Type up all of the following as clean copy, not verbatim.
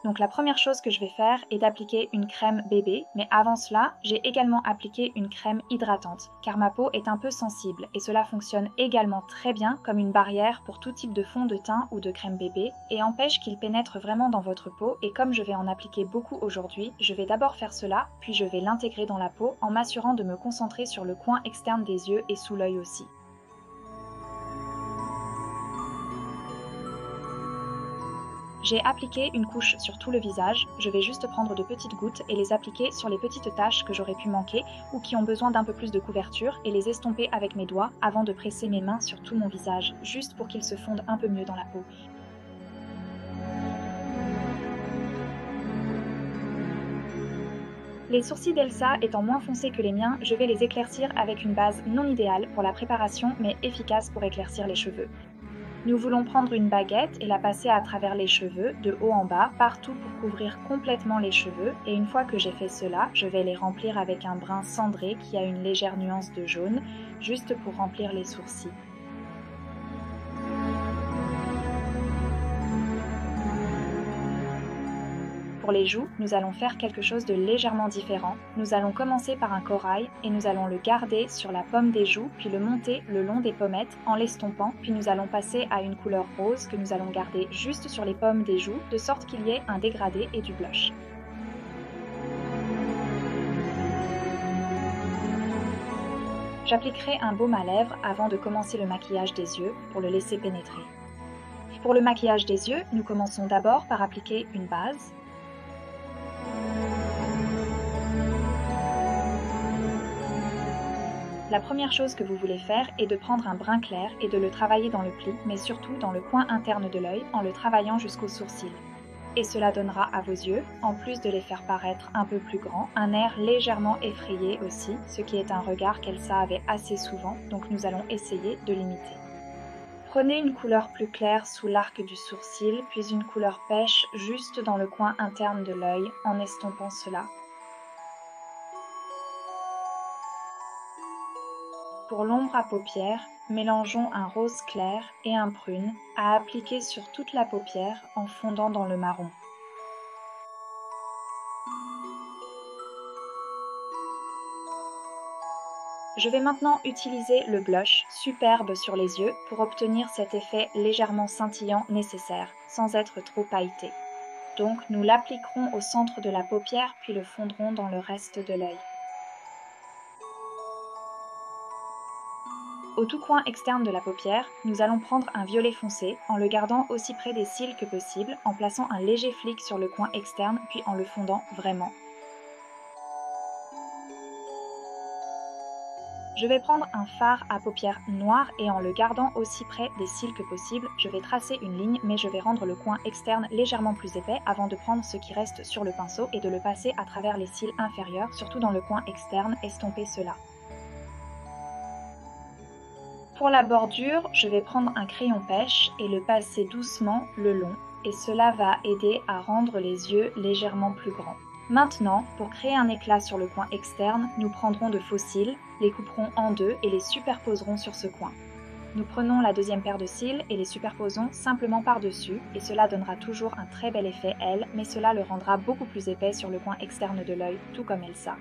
Donc la première chose que je vais faire est d'appliquer une crème bébé, mais avant cela, j'ai également appliqué une crème hydratante, car ma peau est un peu sensible et cela fonctionne également très bien comme une barrière pour tout type de fond de teint ou de crème bébé et empêche qu'il pénètre vraiment dans votre peau. Et comme je vais en appliquer beaucoup aujourd'hui, je vais d'abord faire cela, puis je vais l'intégrer dans la peau en m'assurant de me concentrer sur le coin externe des yeux et sous l'œil aussi. J'ai appliqué une couche sur tout le visage, je vais juste prendre de petites gouttes et les appliquer sur les petites taches que j'aurais pu manquer ou qui ont besoin d'un peu plus de couverture et les estomper avec mes doigts avant de presser mes mains sur tout mon visage, juste pour qu'ils se fondent un peu mieux dans la peau. Les sourcils d'Elsa étant moins foncés que les miens, je vais les éclaircir avec une base non idéale pour la préparation mais efficace pour éclaircir les cheveux. Nous voulons prendre une baguette et la passer à travers les cheveux, de haut en bas, partout pour couvrir complètement les cheveux. Et une fois que j'ai fait cela, je vais les remplir avec un brun cendré qui a une légère nuance de jaune, juste pour remplir les sourcils. Pour les joues, nous allons faire quelque chose de légèrement différent. Nous allons commencer par un corail et nous allons le garder sur la pomme des joues, puis le monter le long des pommettes en l'estompant, puis nous allons passer à une couleur rose que nous allons garder juste sur les pommes des joues, de sorte qu'il y ait un dégradé et du blush. J'appliquerai un baume à lèvres avant de commencer le maquillage des yeux pour le laisser pénétrer. Pour le maquillage des yeux, nous commençons d'abord par appliquer une base. La première chose que vous voulez faire est de prendre un brun clair et de le travailler dans le pli, mais surtout dans le coin interne de l'œil en le travaillant jusqu'aux sourcils. Et cela donnera à vos yeux, en plus de les faire paraître un peu plus grands, un air légèrement effrayé aussi, ce qui est un regard qu'Elsa avait assez souvent, donc nous allons essayer de l'imiter. Prenez une couleur plus claire sous l'arc du sourcil, puis une couleur pêche juste dans le coin interne de l'œil en estompant cela. Pour l'ombre à paupières, mélangeons un rose clair et un prune à appliquer sur toute la paupière en fondant dans le marron. Je vais maintenant utiliser le blush superbe sur les yeux pour obtenir cet effet légèrement scintillant nécessaire, sans être trop pailleté. Donc nous l'appliquerons au centre de la paupière puis le fondrons dans le reste de l'œil. Au tout coin externe de la paupière, nous allons prendre un violet foncé en le gardant aussi près des cils que possible, en plaçant un léger flic sur le coin externe puis en le fondant vraiment. Je vais prendre un fard à paupières noir et en le gardant aussi près des cils que possible, je vais tracer une ligne mais je vais rendre le coin externe légèrement plus épais avant de prendre ce qui reste sur le pinceau et de le passer à travers les cils inférieurs, surtout dans le coin externe, estomper cela. Pour la bordure, je vais prendre un crayon pêche et le passer doucement le long et cela va aider à rendre les yeux légèrement plus grands. Maintenant, pour créer un éclat sur le coin externe, nous prendrons de faux cils, les couperons en deux et les superposerons sur ce coin. Nous prenons la deuxième paire de cils et les superposons simplement par-dessus et cela donnera toujours un très bel effet L, mais cela le rendra beaucoup plus épais sur le coin externe de l'œil, tout comme Elsa.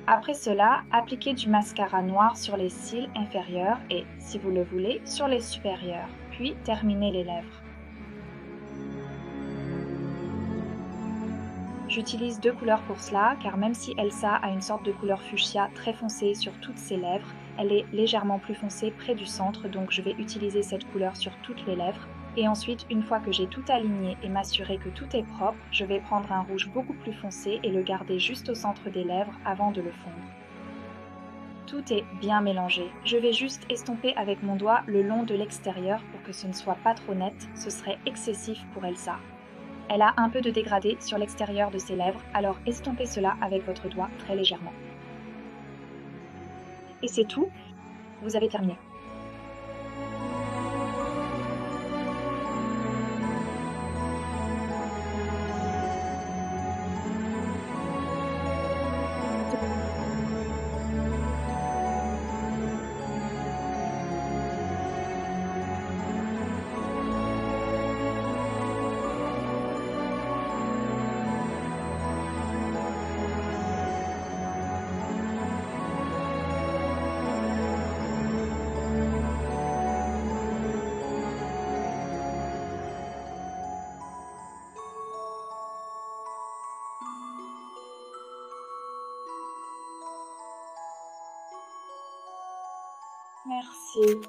Après cela, appliquez du mascara noir sur les cils inférieurs et, si vous le voulez, sur les supérieurs, puis terminez les lèvres. J'utilise deux couleurs pour cela, car même si Elsa a une sorte de couleur fuchsia très foncée sur toutes ses lèvres, elle est légèrement plus foncée près du centre, donc je vais utiliser cette couleur sur toutes les lèvres. Et ensuite, une fois que j'ai tout aligné et m'assurer que tout est propre, je vais prendre un rouge beaucoup plus foncé et le garder juste au centre des lèvres avant de le fondre. Tout est bien mélangé. Je vais juste estomper avec mon doigt le long de l'extérieur pour que ce ne soit pas trop net, ce serait excessif pour Elsa. Elle a un peu de dégradé sur l'extérieur de ses lèvres, alors estompez cela avec votre doigt très légèrement. Et c'est tout, vous avez terminé. Merci.